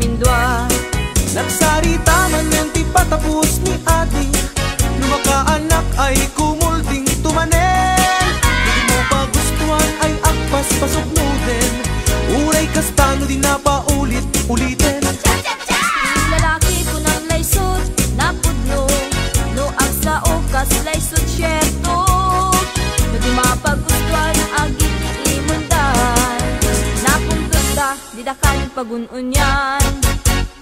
imindwa. Nagsarita man yan ti patapos ni adi, lumakaanak ay kumulding tumanen. Hindi mo pa gustuhan ay akpas pasuknuden, uray kastano di na paulit-ulitin. Yung lalaki ko ng laysot, napudno, no ang sa okas laysot syerto. No di mapagustuhan agit imundan, napuntot da, di da kanin pagununyan.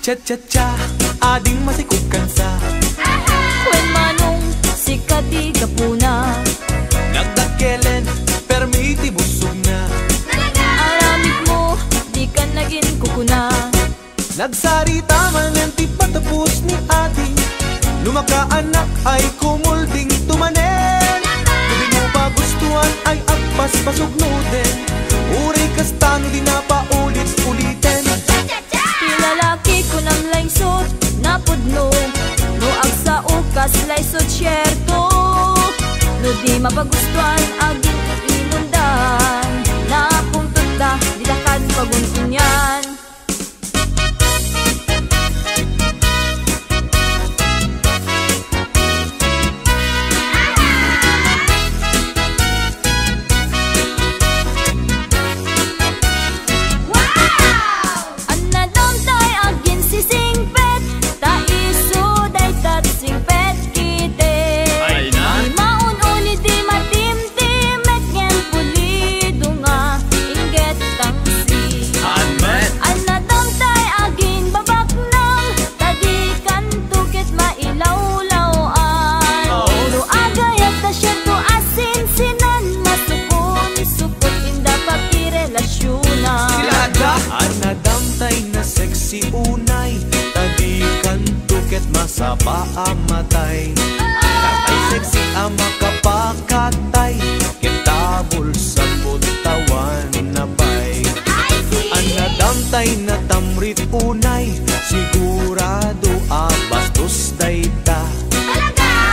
Cha-cha-cha, ading masikukan sa When manong sikati kapuna, nagdakelen, permiti busog na. aramid mo, di ka naging kukuna. Nagsarita man yan ti patapos ni adi, lumakaanak ay kumulding tumanen. Hindi mo pa gustuhan ay akpas pasuknuden, uray kastano di na paulit-ulitin. Lalaki ko ng laysot, napudno, no ang sa ukas laysot syerto. No di mapagustuhan aging imundan, napuntot da, di da kan pagununyan. Si unay, tadikan tuket masapa amatay. Tatay seksi ama kapakatay, kitabol sa butawan na bay. Anadamtay na tamrit unay, sigurado abastos dayta.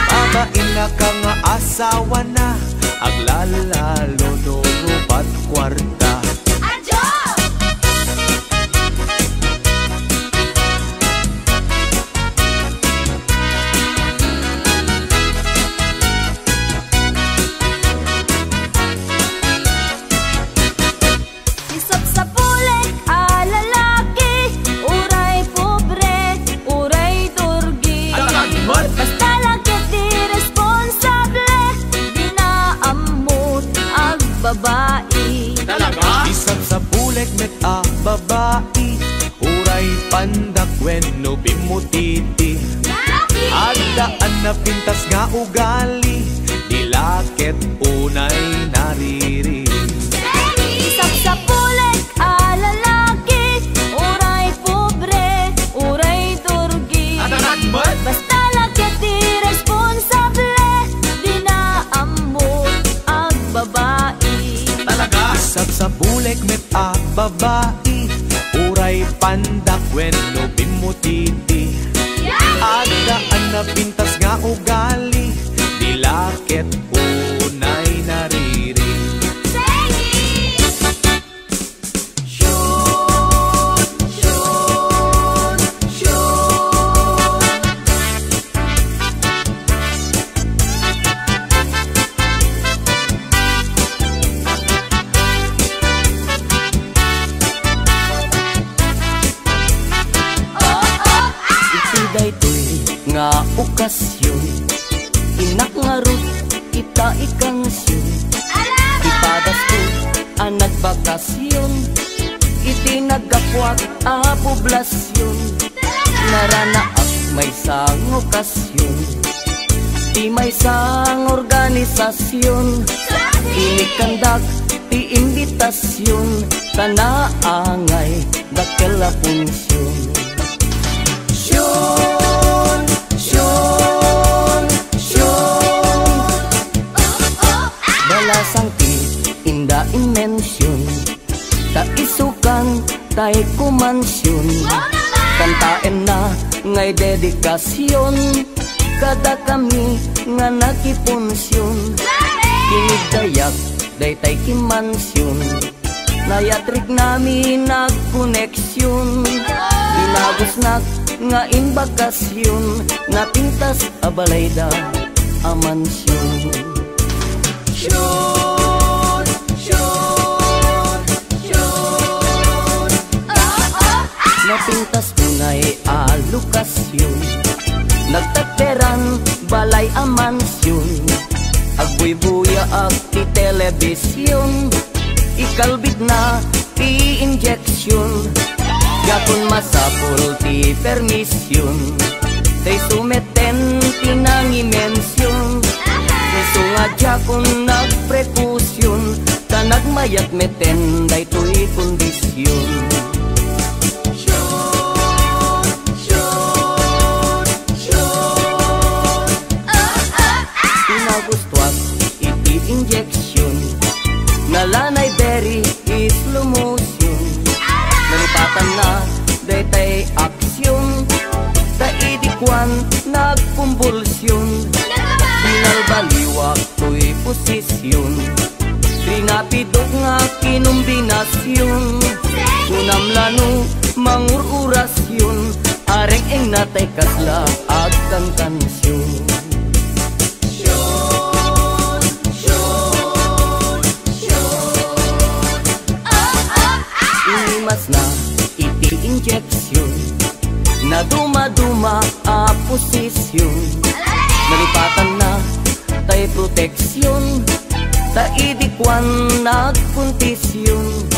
Babain na ka nga asawa na, aglalalo no rupat kwarta. Isang sa bulek met a babae, uray pandak when no bimutiti. Agdaan na pintas nga ugali, dilakit unay nariri. Isang sa bulek a lalaki, uray pobre, uray turgi. Basta lakit di responsable, di na amot ang babae. Isang sa bulek met a babae, uray pandak when no bimutiti. Agdaan na pintas nga ugali, dilakit unay nariri. Nga okasyon, inak nga rut, ita ikansyon. Ipadas ko ang nagbakasyon, iti nagkakwak a poblasyon. Naranaak may sang okasyon, ti may sang organisasyon. Inikandak ti imbitasyon, tanaangay dakela punsyon. Balasang ti inda inmensyon, kaisukan tay kumansyon. Kantaen na ngay dedikasyon, kada kami nga nakipunsyon. Kinigayak day tay kimansyon, nayatrik namin nagkoneksyon. Nagusnak nga imbakasyon, napintas abalayda a mansyon. Syon, syon, syon. Napintas ngay a lokasyon, nagtateran balay a mansyon. Agbuy-buya ag ti telebisyon, ikalbit na ti injeksyon. Gakon masapul ti permisyon, tay sumeten ti nangimensyon. Sungadya kung nagprekusyon, ta nagmayat meten day to'y kondisyon. Syon, syon, syon. Pinagustuak iti injeksyon, nalanay berry is lomotion. Nalipatan na daytay aksyon, taidikwan nagkumbulsyon. Binalbaliwak to'y posisyon, pinapidok nga kinumbinasyon. Kunamlano mangururasyon, areng eng natay kasla agkang kansyon. Syon, syon, syon. Inimas na iti injeksyon, na duma-duma a posisyon. Nalipatan na tay proteksyon, taidikwan nagkuntisyon.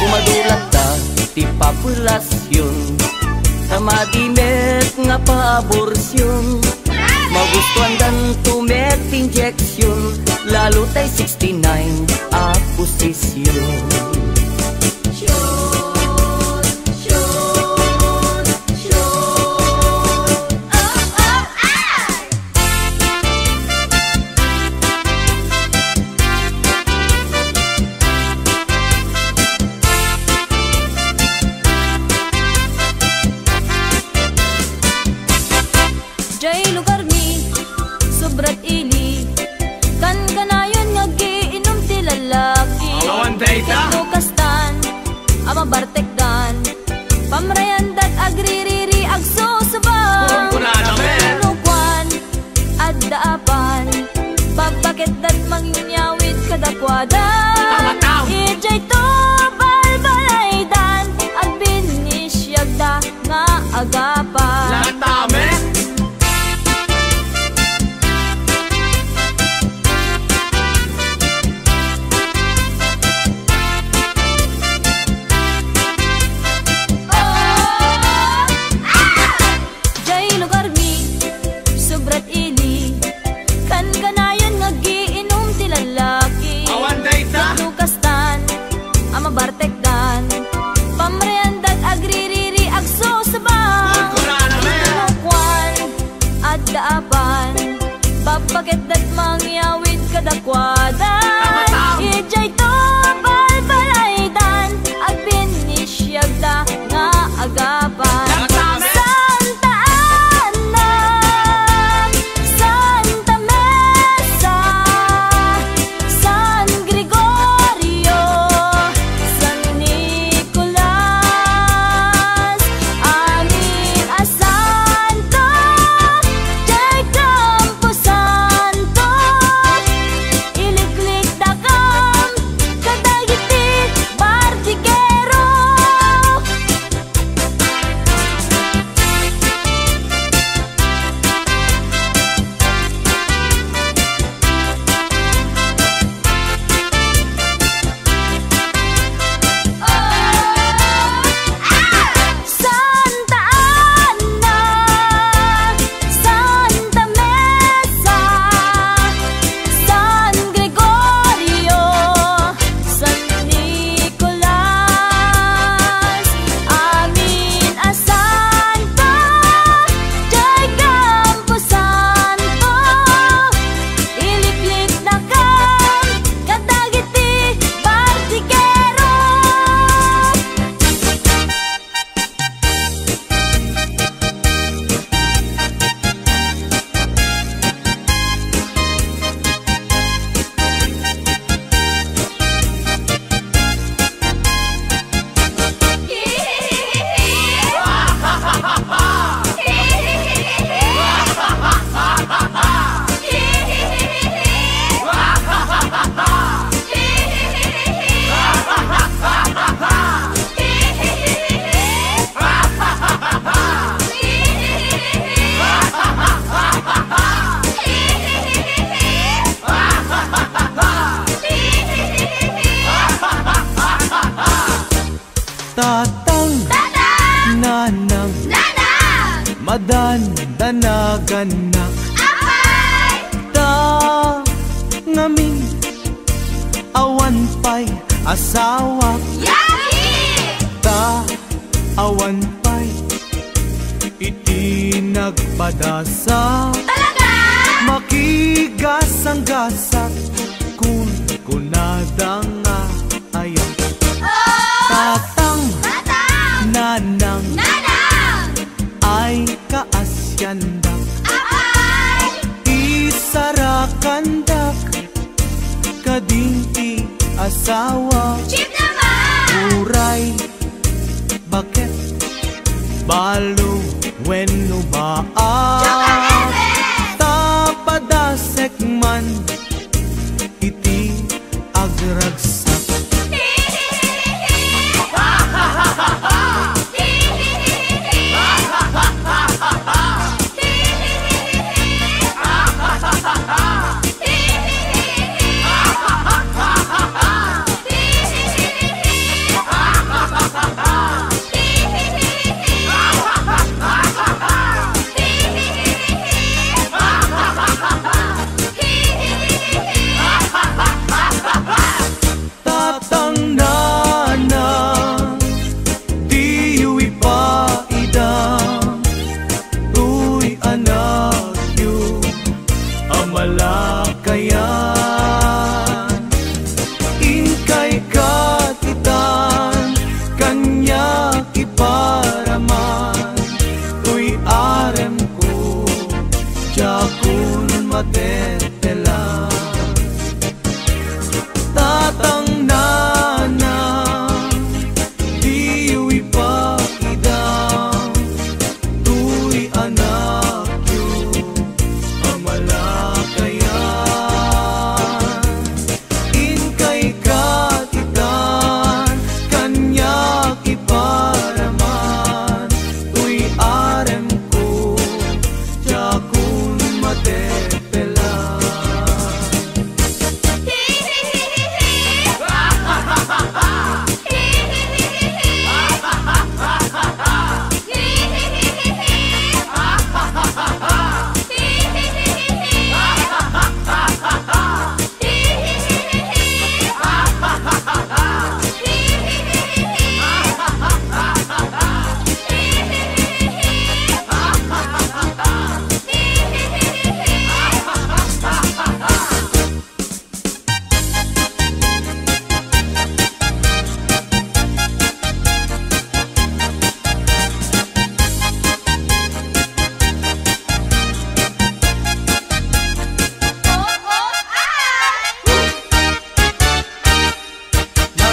Umadulat ta ti populasyon, tamadimet nga paaborsyon. Magustuhan dan tumet injeksyon, lalo tay 69 a posisyon. Jay lugar mi, sobrat ili, kan kanayon nga giinom ti lalaki. Awan data. Nukastan, ama bartekdan, pamrayandat agririri agsusubang. Kunkunada men. Nukwan, addaapan, pagpakit dat mangyawid kadakwada. Tamataw. Ijay to balbalaydan, agbinisyagda nga agapan. Latamen. Jay lugar mi, sobrat ili, kan kanayon nga giinom ti lalaki. Awan data. Nukastan, ama bartekdan, pamreandat agririri agsusubang. Adan danaganak Apay! Ta ngamin awan pa'y asawa Yaki! Ta awan pa'y iti nagpadasa Talaga? Makigasang-gasak kun kunadang nga ayan Oh! Tatang Tatang! nanang Nanang! ay kaasyandak Apay! Isarakandak kadinti asawa Chip naman! Uray bakit balo wenno ba tapadasek man iti agragsak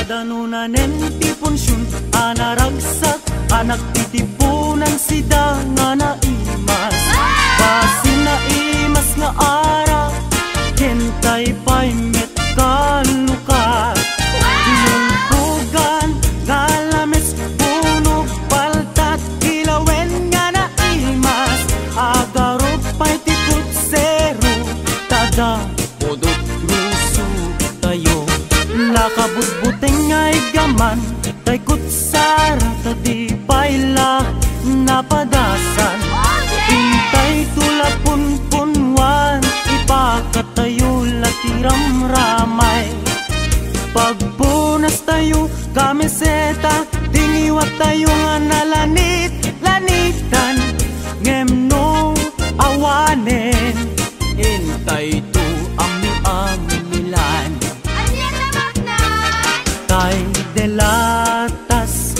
Danunanen ti punsyon anaragsak anak titipunan sida nga naimas basin naimas nga ara kentay pa'y met kalukat tinulpugan galames punog paltat ilawen nga naimas agarop pa'y tikot zero tada podot ruso tayo lakabutbuteng ay gaman tay kutsara tadi paila napadasan intay tulapun-punwan ipakatayo latiram ramay pagpunas tayo kamiseta tingiwat tayo nga nalanit lanitan ngemno awanen intay to ami-amilan tay delatas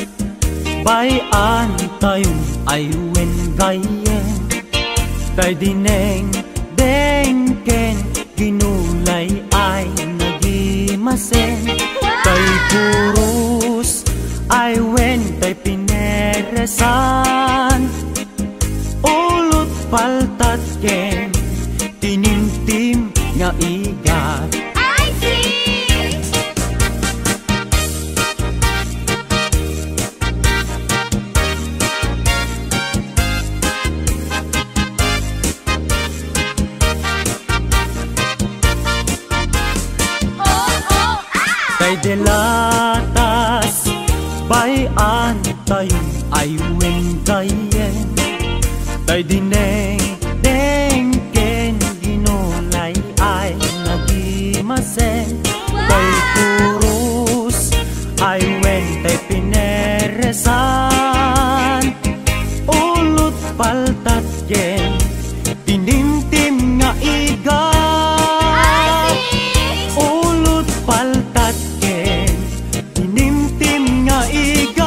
bayan tayong aywen gayen tay dineng dengken ginulay ay nagimasen tay purus aywen tay pineresan ulot paltat ken tinimtim nga igat tay delatas bayan tayong aywen gayen Tay dineng deng ken ginulay ay nagimaseng. Tay kurus ay wen tay pineresan. Ulot paltat ken tinimtim nga igat. Ulot paltat ken tinimtim nga igat.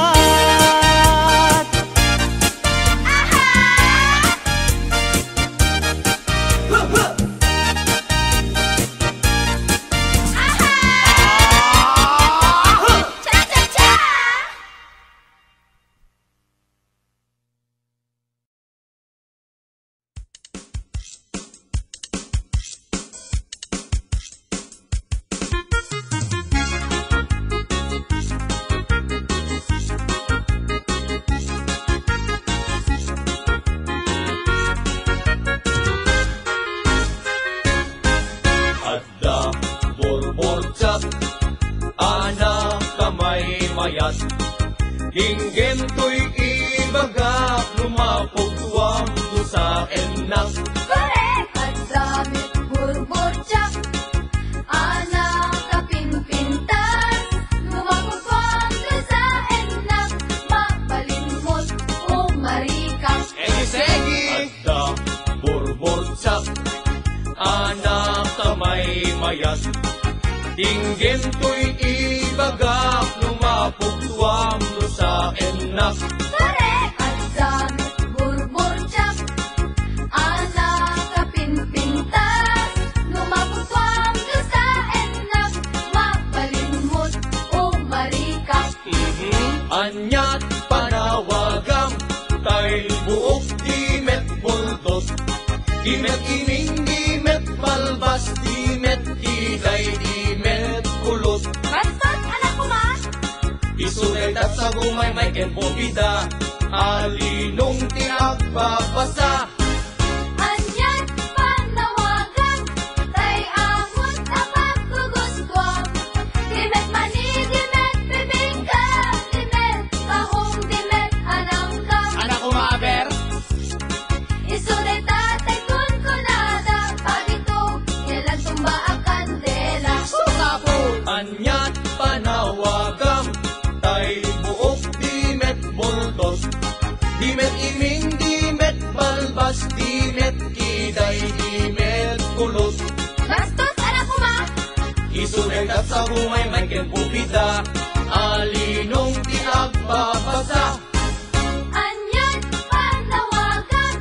Adda borborcak, anak kamay mayat. Hinggem to'y ibagak, lumapugwang do sa enak. Correct! At damit burbotsak, anak kapimpintas, lumapagpang ka sa enak, mapalimot o marikas. Egi-segi! Adda borborcak, anak kamay mayat. Hinggem to'y ibagak, lumapugwang do sa enak. Correct! At damit burbotsak, anak kapimpintas, lumapagpang ka sa enak, mapalimot o marikas. Anyat panawagam, tay buok dimet bultot. Dimet ining, dimet balbas, dimet iday, dimet kulot. Bastos, anak ko ma! Isunay tat sa gumay may ken pobida, alinong tiagpapasa. Anyat panawagan, tay amon tapat kugustuam. Dimet mani, dimet bibingka, dimet tahong, dimet anangka. Anak ko maaber, Isunay tatay kun kunada, pagito, kailan tumba ang kandela. anyat panawagam, tay buok dimet bultot. Dimet iming, dimet balbas, dimet kiday, dimet kulot. Bastos, anak ko ma! Isunay tat sa gumay may ken pobida, alinong tiagpapasa. Anyat panawagan,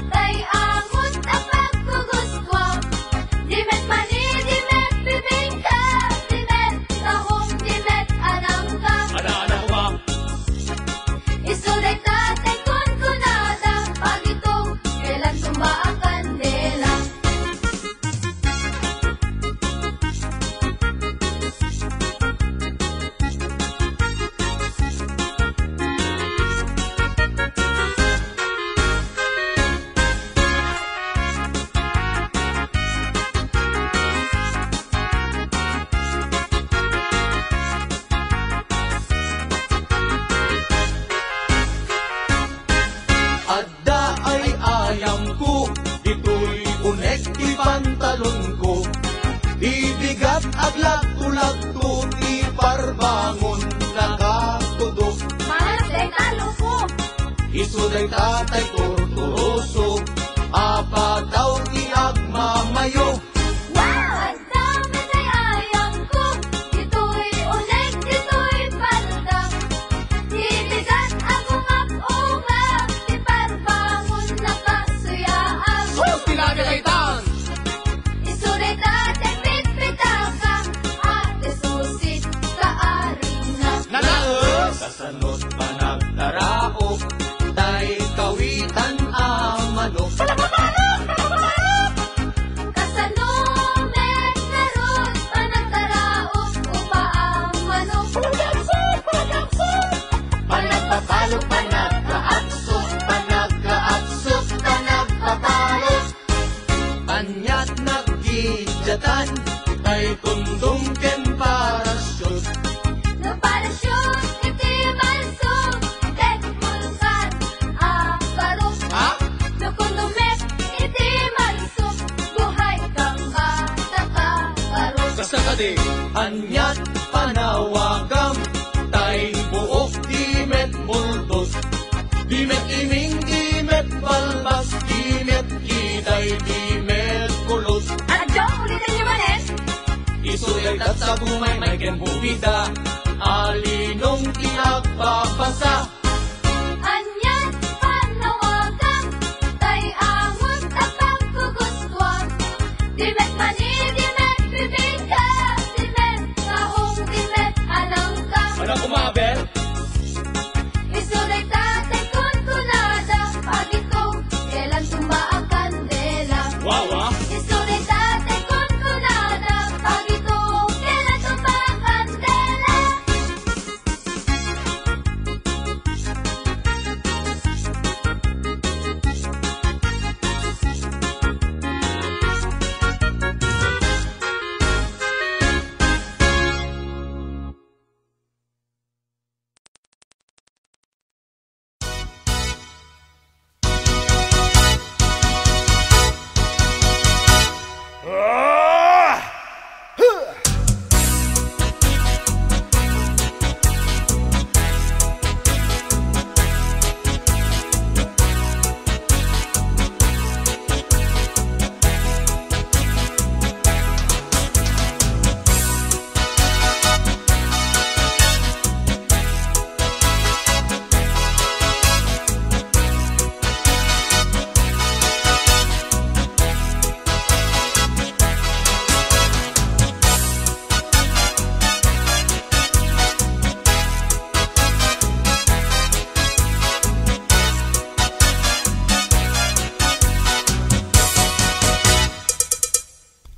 tay amon tapat kugustuam. Dimet mani, dimet bibingka, dimet tahong, dimet anangka. Anak ko ba? Isunay tatay kun kunada, pagito, kailan tumba ang kandela. Adda ay ayam ko, ito'y unek ti pantalon ko. Bibigat aglat tulagto, ti parbangon nakatudo. Malas talo ko, Isuday tatay tortoroso, apa daw ti agmamayo. wow! Ang dami tay ayang ko, ito'y uleg, ito'y palda. Ibigat akong ap-ungap, di parbangon nakasuyaan. Isunay tatay pitpitaka, ate susit kaarina. Kasanot pa nagtaraok, tay kawitan ang manok. Kasanumet narod, panagtaraot, upaang manok. Panagpapalo, panagkaaksok, panagkaaksok, panagpapalo. Anyat naggidyatan, tay kundong ken parasyon. No parasyon, iti malsog, tek mulkan, barok. Ha? No adi anyat panawagam tay buok dimet multos dimet iming dimet balbas dimet kiday dimet kulos Adyo, ulitin niyo manes. isulaytat sa bumay may kenbubida alinong kinagpapasa Anyat panawagan, tay amot at pagkugustuhan. Dimet mani, dimet bibingka, dimet kaong, dimet alangka. Ano kumabel? Isulay tatay kun kunada, pagitong kailan tumba ang kandela. Wawa? Isulay tatay kun kunada, pagitong kailan tumba ang kandela.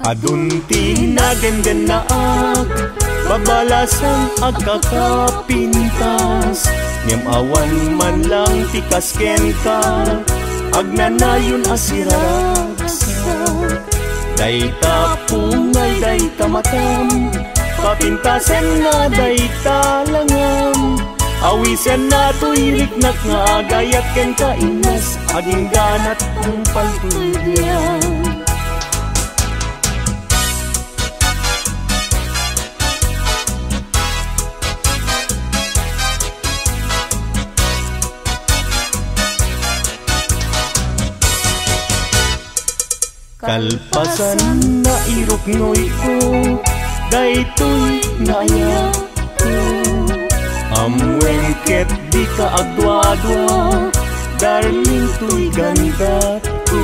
Adunti nagandanaag babalasan agkakapintas ngem awan man lang tikasken ka agnanayon asiraragsa dayta pungay dayta matam papintasen na dayta langam awisen na tuiriknak nga agayat ken kainas aging ganat kung palpulyan kalpasan na iruknoy ko daytoy naya ko amwengket di ka agdwa-dwa darling to'y ganda ko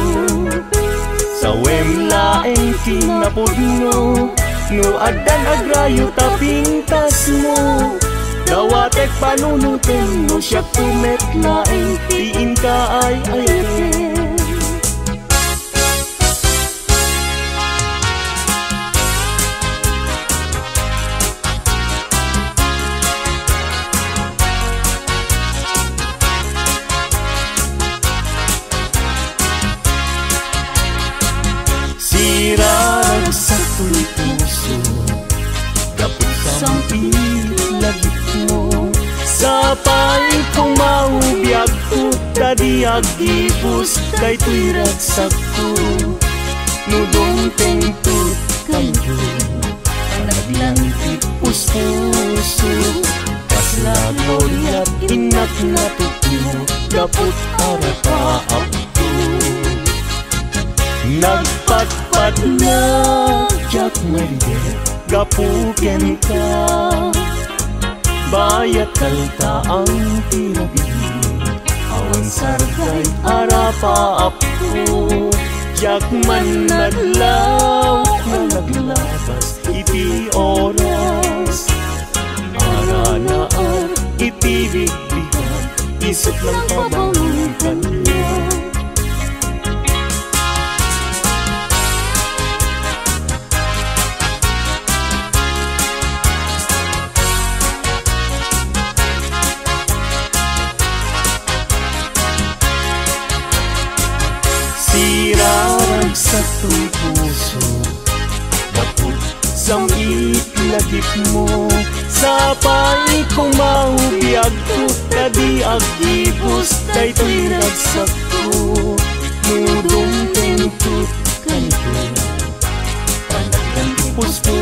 sa wemlaeng kinapudno no adan agrayo tapintas mo dawatek panunutin no siya kumetlaeng tiin ka ay ayken sirag sa tuloy puso dapit sang pilagit mo sa paling kong maubiyag ko tadi agibus kay tuy ragsak ko nudong tengtut kayo panaglantit puso kasla gloriat inak na tutino dapot arataap ko nagpatpat na jak marider gapuken ka bayat kalta ang tinabili awan sargay arapaap ko jak man naglaw naglabas iti oras aranaan iti bigbigan isip lang pabangon kanya sirarag sa tu'y puso dapot sang itlagip mo sa paling kong maubiyag ko tadi agibus daytoy ragsak ko nudong tengtut kanto panagdan puso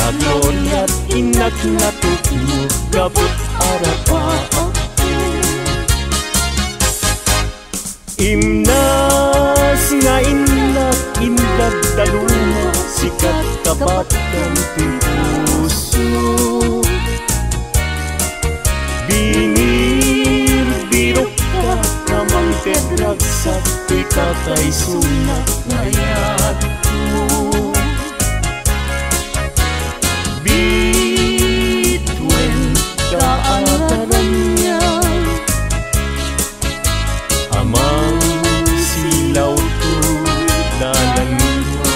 Naglorya't inak na tukmo gabot arapa Imnas nga inlak indad dalunga sikat kapat kang puso Bingir birok ka namang tedrag sa tuy katay suna ngayat mo Bituin kaararan niya Amang silaw ko dalan mo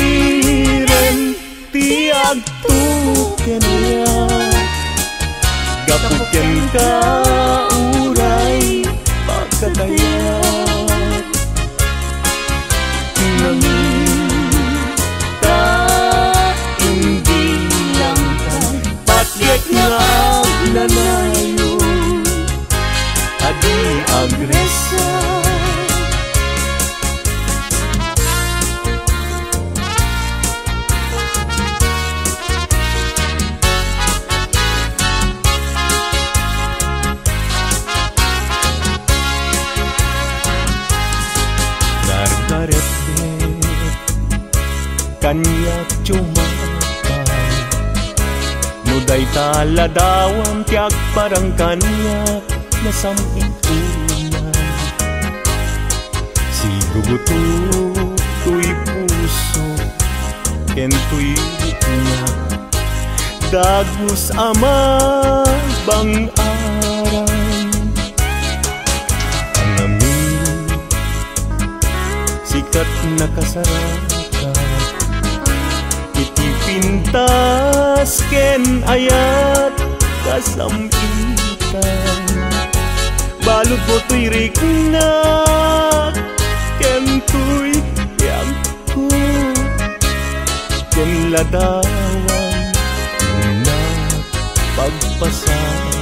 Gakigiren tiag tuken niya Gapuken ka uray pagkatayat Nangita hindi lang ka Patyek nga aglalayo Adi agresa Kanya cumakan Nuday taladawan tiag parang kanya Nasaming unay Siguguto tuy puso Kento'y na Dagus ama bang aray Ang amin Sikat na kasarap Pintas ken ayat kasampitan Balot mo to'y riknak Ken to'y yagko Ken ladawan na pagpasagan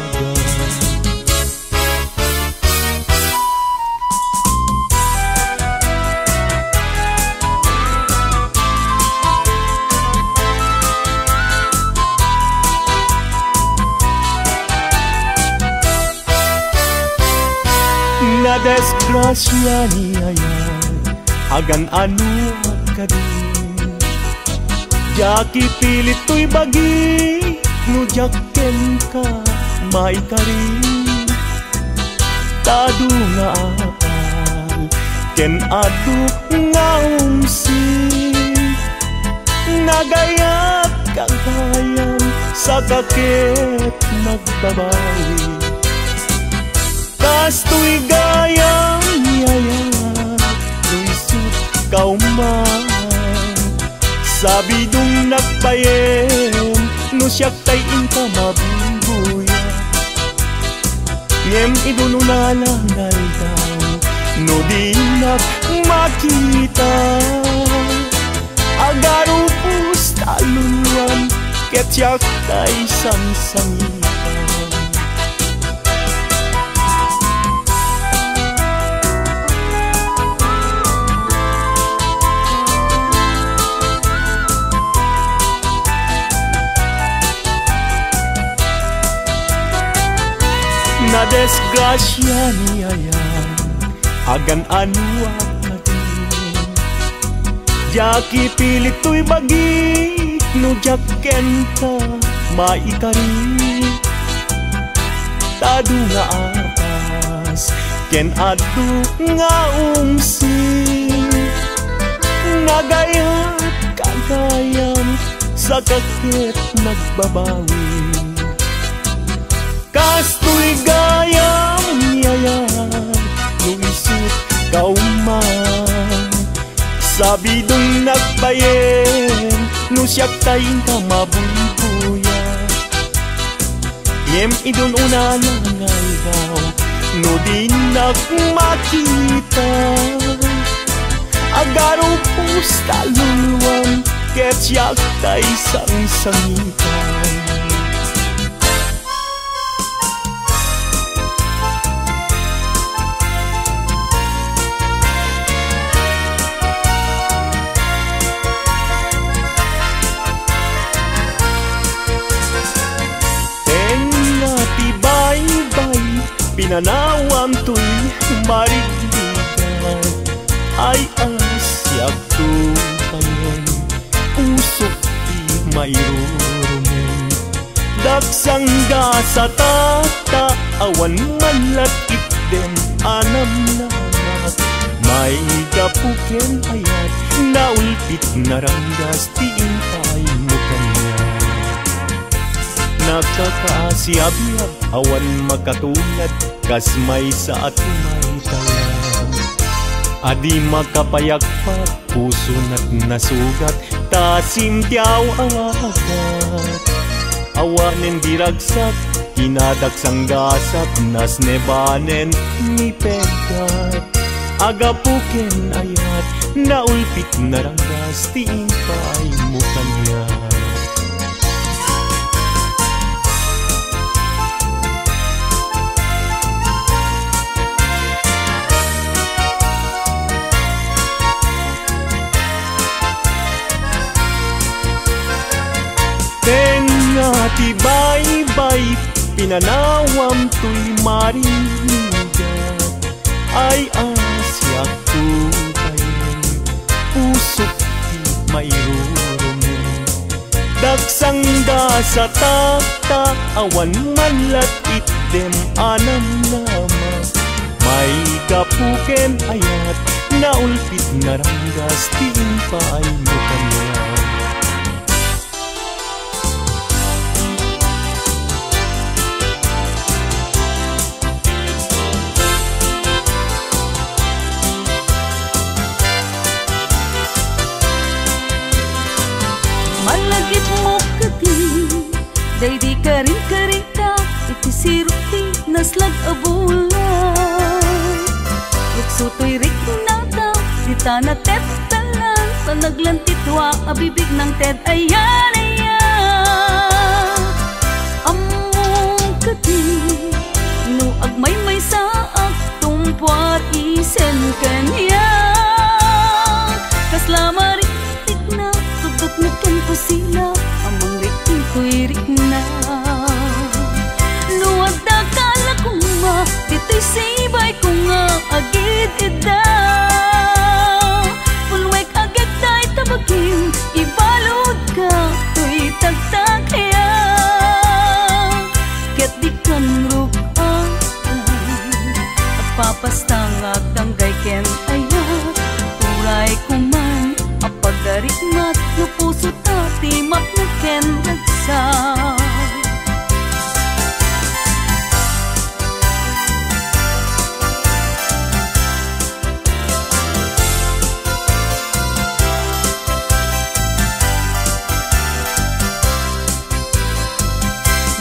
Na desgrasya niya yan Agan ano ka din Jaki pilit to'y bagi No jaken ka maikari Tado nga apal Ken adu nga umsi Nagayat kagayan Sa kakit nagbabawi Kasto'y gayang yaya Luisut kauman Sabi dong nagpayen No siyak tay inka mabubuya Ngem idununalangay daw No di makita Agaro pus taluluan Ket siyak tay sangsangitan Na desgrasya niya yan Agan ano ka din Jaki pilit to'y bagi No jaken ka maikari Tado nga apas Ken adu nga umsi Nagayat kagayan Sa kakit nagbabawi Kasto'y gayang niyayat Luisut kauman Sabi dong nagbayen No siyak tayong ka mabubuya Ngem idon unalangay daw No di makita Agaro pus taluluan Ket siyak tay sangsangitan pinanawam to'y marigligan ay asyak tupayan usok di mayrorumen daksangga sa tata awan manlat itdem anam namat may gapuken ayat naulpit naranggas tiintay mo kanya nakakaasiab-yab awan makatulad kas may sa at may talam adi makapayagpat puso na't nasugat tasimtiaw awagat awanen diragsak hinadaksang gasap nas nebanen ni pegat agapuken ayat naulpit naranggas tiintay mo kanya tibay-bay pinanawam to'y marigligan ay asyak tupayan usok di mayrorumen daksangga sa tata awan manlat itdem anam nama may gapuken ayat naulpit naranggas tiintay mo kanya Malagip mo kati day di karing-karing ka iti siruti naslag abulan Ruksuto'y rik nata sita na tet talan sa naglantitwa abibig ng ted ayan ayan among kati no agmay-may sa aktumpar isen kanya kaslama rin na sudot na ken ko sila amang rikin ko'y rik na luwag da kala ko nga dito'y sibay ko nga agid ida pulwek agad tayo tabagin ibalod ka to'y tagtag kaya ket di kan rupan at papastang agtanggay ken ayat turay kuman apagdarikmat no puso tati mat na ken ragsak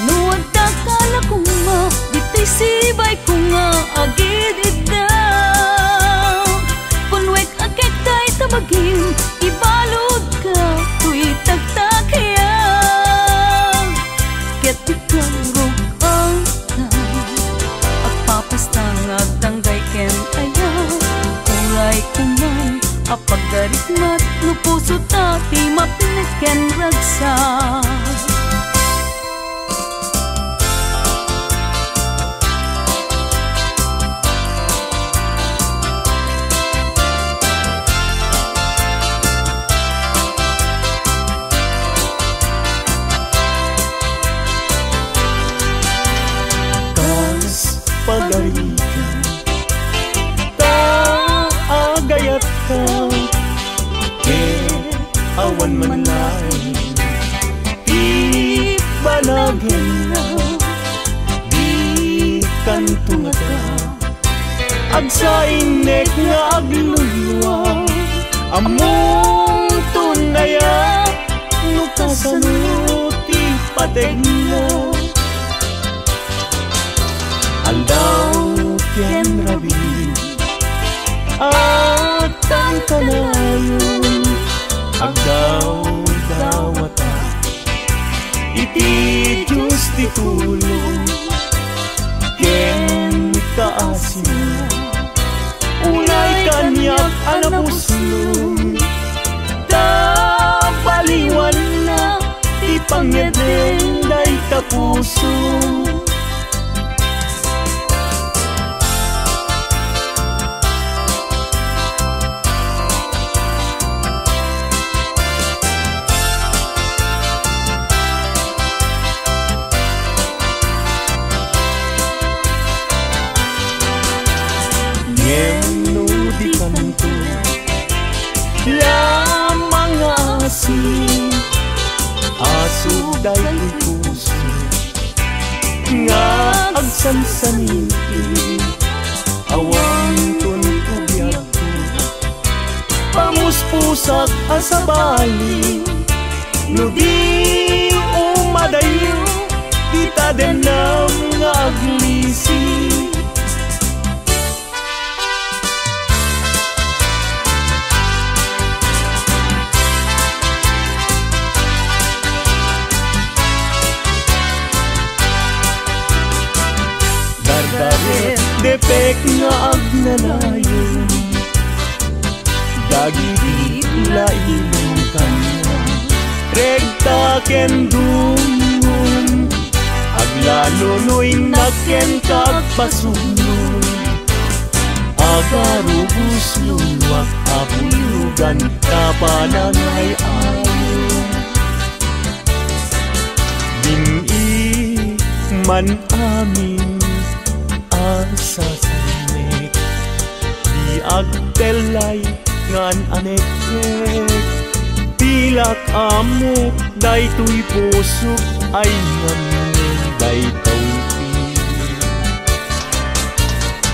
nuwag da kala ko nga dito'y sibay ko nga agid idaw punwek akit tayo tabagin ibalod ka to'y tagtag kaya ket ikang rugang at papastang agtanggay ken ayaw uray kuman apagdarikmat no puso tati mapinek ken ragsak pagarikan taagayat ka awan man lain di banagin na di kantunga ka agsainek nga aglulwa among tunaya no kasanuti pategna aldaw ken rabi at ang kanayon agdaw-dawata iti Diyos ti tulong ken kaasin unay kanyak anapuslong baliwan na ti pangyadeng day tapuso sansaninti awang tuntubyak ko pamuspusak asabali no di umadayo kita denam nga aglisi Dardaret depek nga agnanayon dagiti lailong kanya regta ken dungon aglalunoy naken kagpasunod agarubus lulwak abulugan kapanangay ayon dini man amin asa sanek di agtelay ngan anekek pilak amok daytoy pusok ay ngamen daytoy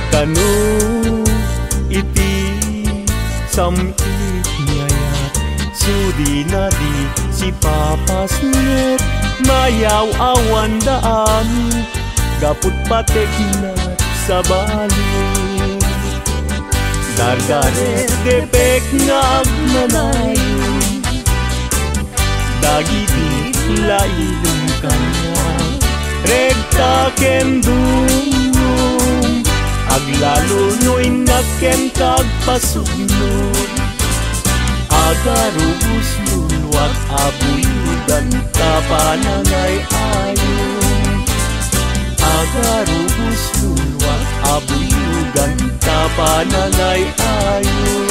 kanu iti samit ngayat sudi na di si papas net mayaw awan daan gaput patek na sa bali dardaret depek nga agnanayon dagiti lailong kanya regta ken dungon aglalunoy naken kagpasunod agarubus lulwat abuyudan kapanangay ayon agarubus lulwat abuyugan kapanangay ayon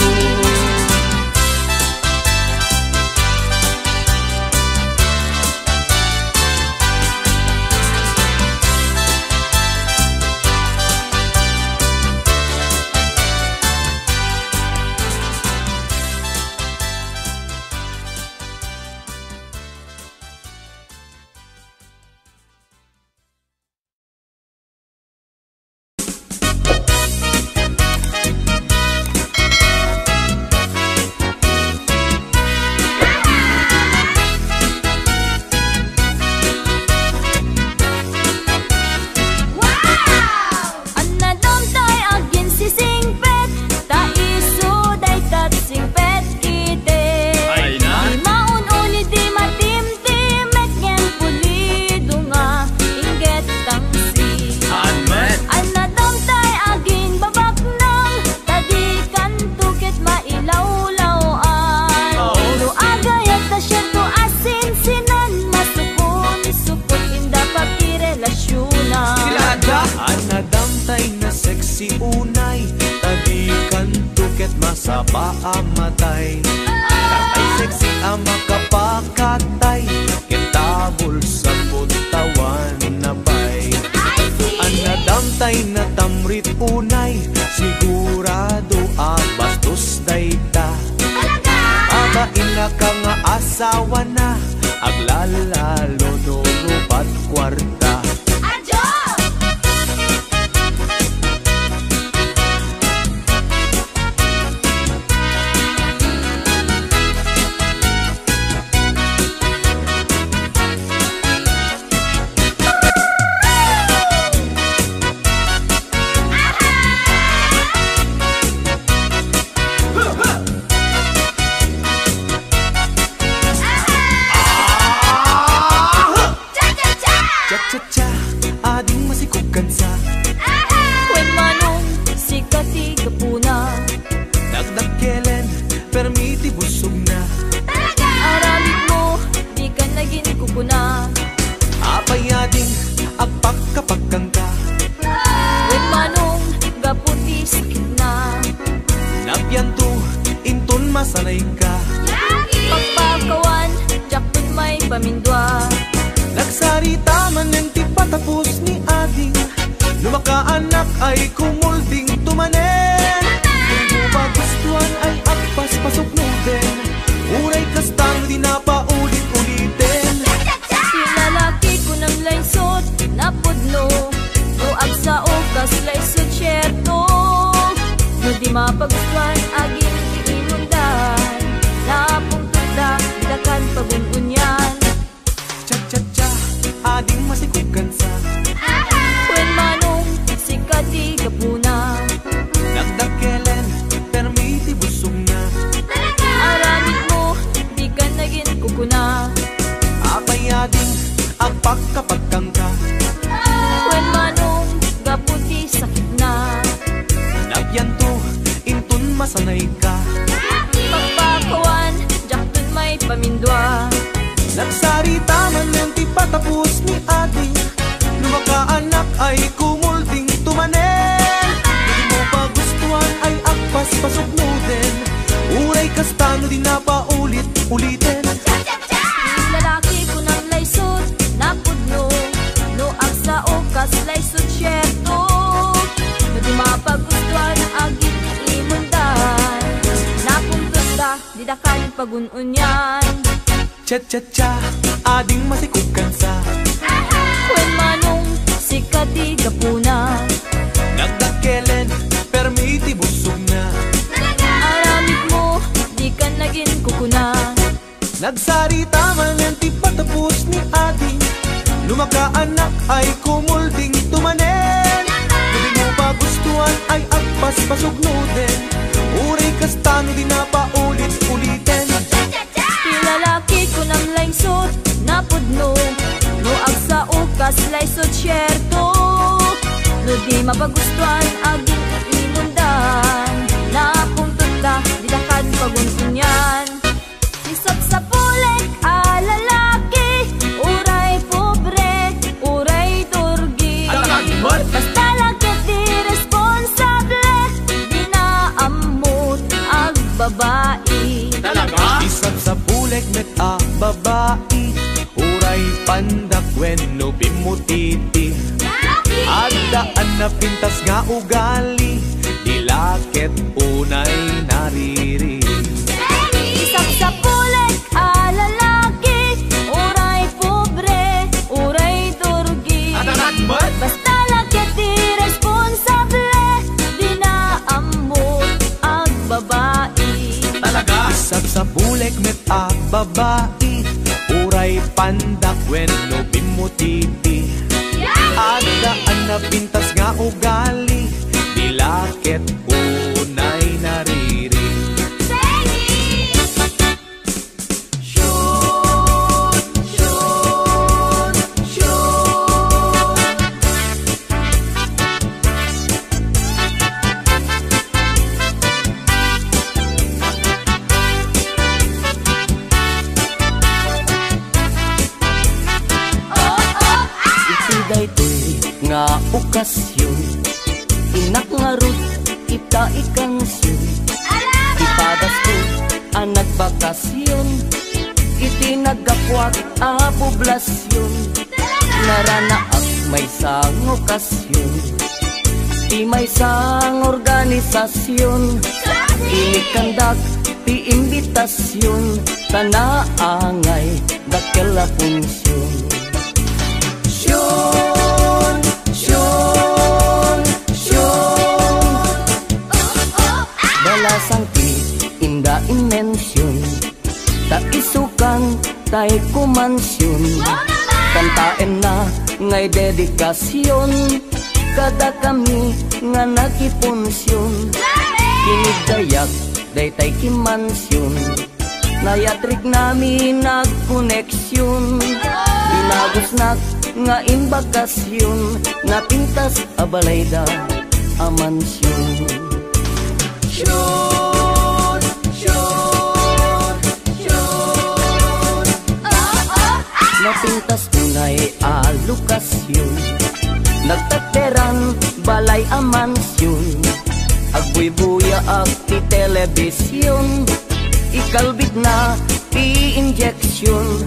Paamatay katay sexy ang makapakatay kitabol sa puntawan na bay anadamtay na tamrit unay sigurado bastos dayta abain na ka nga asawa na aglalalo no lupat kwarta Cha-cha, ading masikugan sa When manong sikati kapuna dagdag kelen, permiti busog na aramid mo, di ka naging kukuna apay ading agpagkapagkang ka When manong gaputi sakit na napyanto, inton masanay ka Pagpakawan, jakton may pamindwa nagsarita man ng ti patapos ni ading lumakaanak ay kumulding tumanen kung magustuhan ay agpas pasok nuden uray kastang di na paulit-ulitin Si lalaki ko ng laysot, napudno No ag sanay ka. Pagpakawan, jak dun may pamindwa. Nagsarita man yung ti patapos ni adi, lumakaanak ay kumulding tumanen. Hindi mo pa gustuhan ay akpas pasuknuden, uray kastano din na paulit-ulitin. Lalaki ko ng laysot, napudno, no ang sa okas laysot syerto. No di mapagustuhan agit imundan, napuntot da, di da kanin pagununyan. Cha-cha-cha, ading masikukan sa Kwen manong sikati kapuna, nagdakelen, permiti busog na. aramid mo, di ka naging kukuna. Nagsarita man yung ti patapos ni adi, lumakaanak ay kumulding tumanen. Hindi mo pa gustuhan ay agpas pasugnoden, uray kastano din na paulit-ulitin. Lalaki ko ng laysot, napudno, no agsa ukas laysot syerto. No di mapagustuhan aging imundan, napuntot da, di da kan paguntunyan. Isap sa pulek a lalaki, uray pobre, uray turgi. Basta lagit di responsable, di na amot ag babae. Isang sa bulek met a babae, uray pandak wenno bimutiti. Adaan na pintas nga ugali, dilakit unay nariri. Isang sa pulek a lalaki, uray pobre, uray turgi. Basta lagit di responsable, di na amot ag babae. Isang sa bulek met a babae, uray pandak wenno bimutiti. Adaan na pintas nga ugali, dilakit unay nariri. Nga okasyon, inak nga rut, ita ikansyon. Ipadas ko ang nagbakasyon, itinagakwak a poblasyon. Naranaak may sang okasyon, di may sang organisasyon. Inikandak ti imbitasyon, tanaangay dakela punsyon. Balasang ti inda inmensyon, ta isukan tay kumansyon. Kantaen na ngay dedikasyon, kada kami nga nakipunsyon. Kinigayak day tay kimansyon, nayatrik nami nagkoneksyon. Binagusnak nga imbakasyon, napintas abalayda amansyon. Napintas tunay alokasyon, nagtateran balay amansyon. Agbuy-buya ak ti telebisyon, ikalbit na ti injeksyon.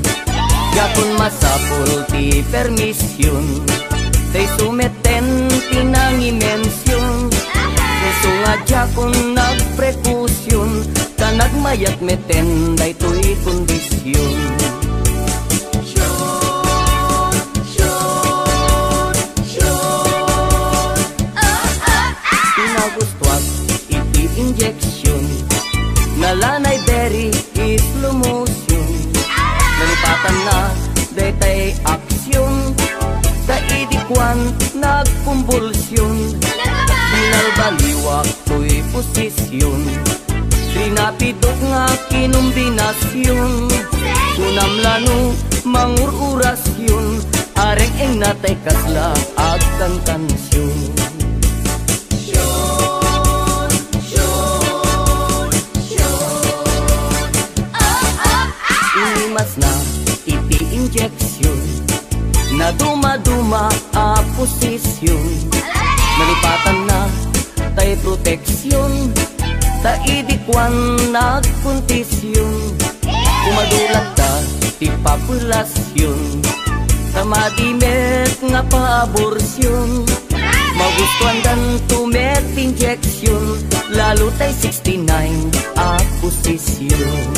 Yakon masapul ti permisyon, tay sumeten tinangimensyon. Sungadya kung nagprekusyon, ka nagmayat meten day to'y kondisyon. Pinagustuak iti injeksyon, nalanay deri is lumusyon. Nalipatan na day tay aksyon, kaidikwan nagkumbulsyon. Binalbaliwak to'y posisyon, trinapidok nga kinumbinasyon. Kunamlano mangururasyon, areng eng natay kasla agkang tansyon. injection na dumaduma a posisyon. Nalipatan na tay proteksyon, ta idikwan nagkontisyon. Kumadulat ta ti populasyon, ta madimet nga pa-aborsyon. Magustuhan dan tumet injection, lalo tay 69 a posisyon.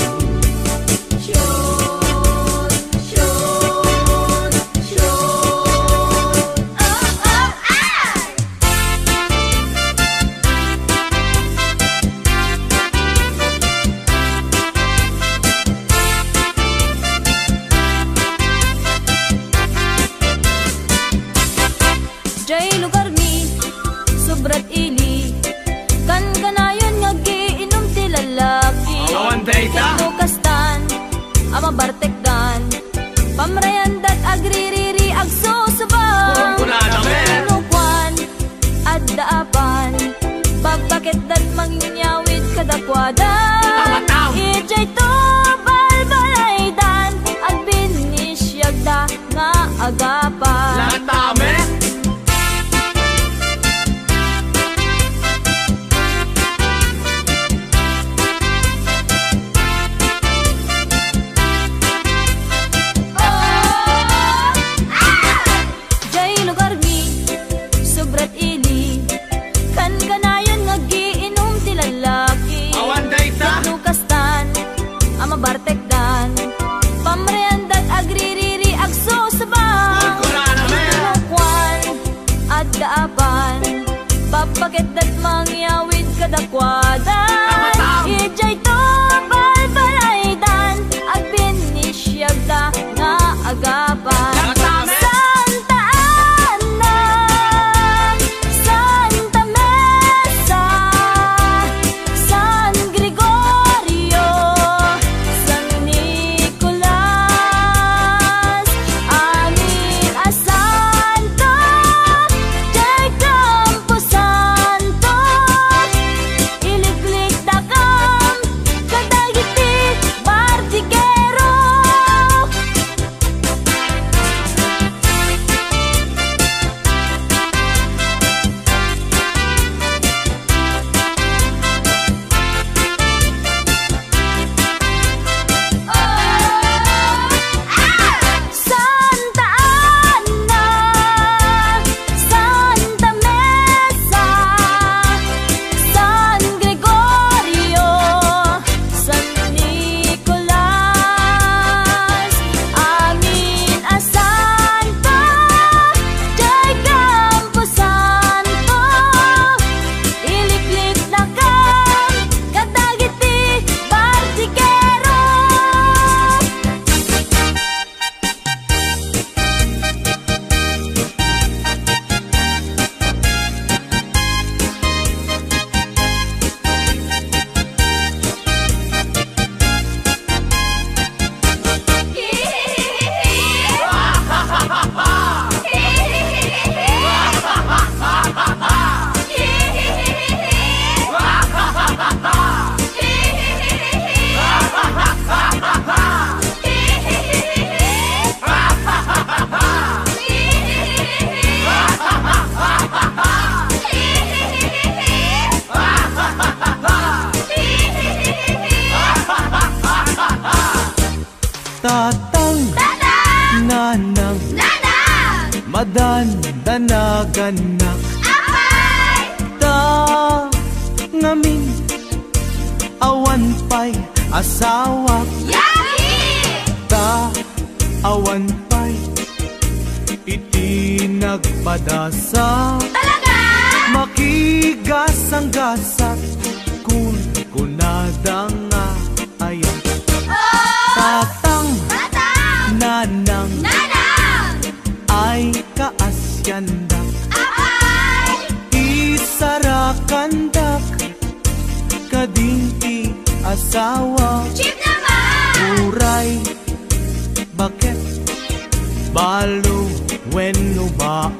Jay lugar mi, sobrat ili, kan kanayon nga giinom ti lalaki. Awan data. Nukastan, ama bartekdan, pamrayandat agririri agsusubang. Kunkunada men. Nukwan, addaapan, pagpakit dat manginyawid kadakwada. Tama-tam. Ijay to balbalaydan, agbinisyagda nga agapan. Latame. Jay lugar mi, sobrat ili, kan kanayon nga giinom ti lalaki. Awan data. Nukastan, ama bartekdan, pamreandat agririri agsusubang. Kunkunada men. Nukwan, addaapan, papakit dat mangyawid kadakwada. Tama-tam. Ijay to balbalaydan, agbinisyagda nga agapan. Latame. Santa Ana, Santa Mesa, San Gregorio, San Nicolas, amin a santo, Jay Campo Santo, iliklik dakam, kadagiti Bartigero. Santa Ana, Santa Mesa, San Gregorio, San Nicolas, amin a santo, Jay Campo Santo, iliklik dakam, kadagiti Bartigero. Tatang, nanang, madandanagannak, ta ngamin, awan pa'y asawa, ta awan pa'y iti nagpadasa. Makigasang-gasak kun kunada nga ayan. Tatang, nanang, ay kaasyandak, isarakandak, kadinti asawa. Uray, bakit balo wenno ba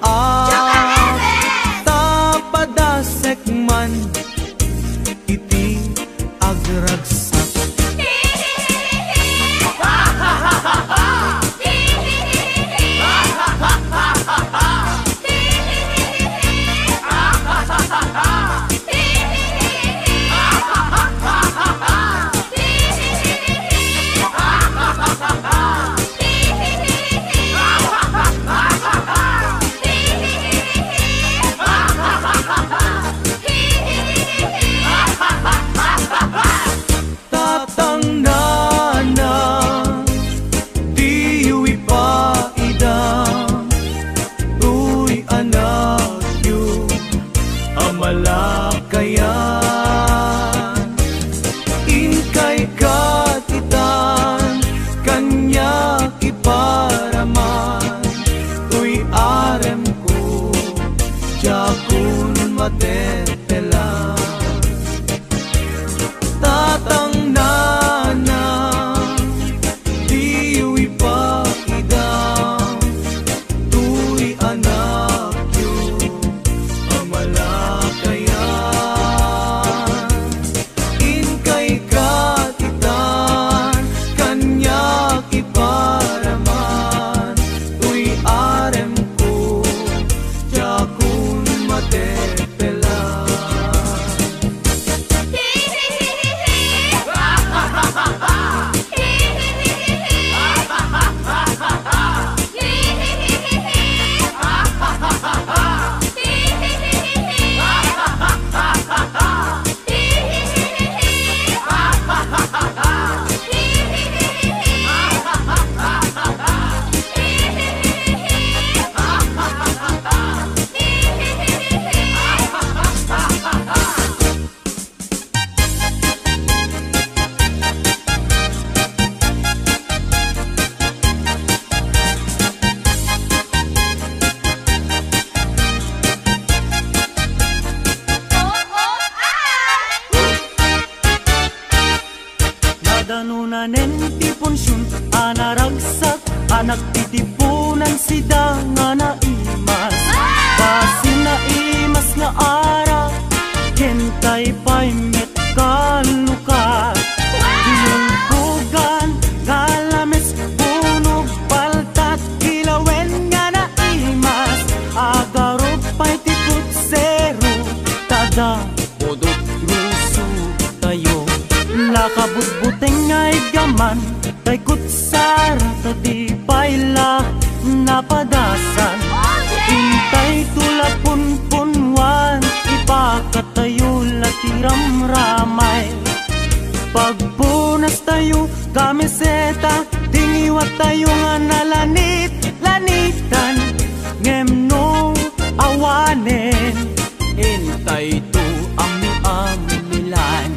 tapadasek man iti agragsak. malakayan. Inkay katitan kanya kiparaman, tuy arem ko jakun matetelan. Tatang nana diwi pakidang, tuy anak yun ang malakayan. Inkay katitan kanya kiparaman, tuy arem ko jakun matetelan. Nadanunanen ti punsyon anaragsak, anak titipunan sida nga naimas. Basin naimas nga ara, kentay pa'y met kalukat. Tinungkugan, galames, bunog, paltat, kilawen nga naimas. Agarop pa'y tikot zero, tada, bodot, ruso, tayo. Lakabut-buteng ay gaman, tay kutsara, tadi payla, napadasan. Intay tulapun-punwan, ipakatayo latiram ramay. Pagpunas tayo, kamiseta, tingiwat tayo nga nalanit-lanitan. Ngemno awanen, intay to ami-amilan.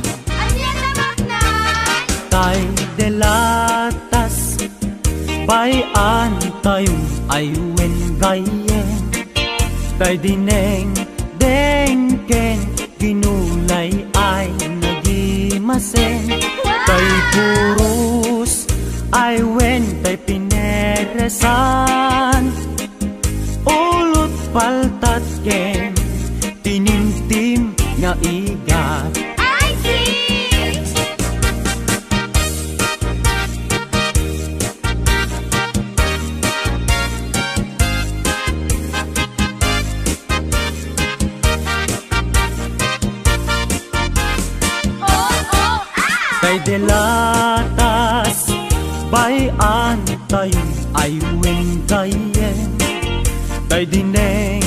Tay delatas, bayan tayong aywen gayen. Tay dineng dengken, ginulay ay nagimasen. Tay purus, aywen tay pineresan. Ulot paltat ken, tinimtim nga igat. Tay delatas, bayan tayong aywen gayen. Tay dineng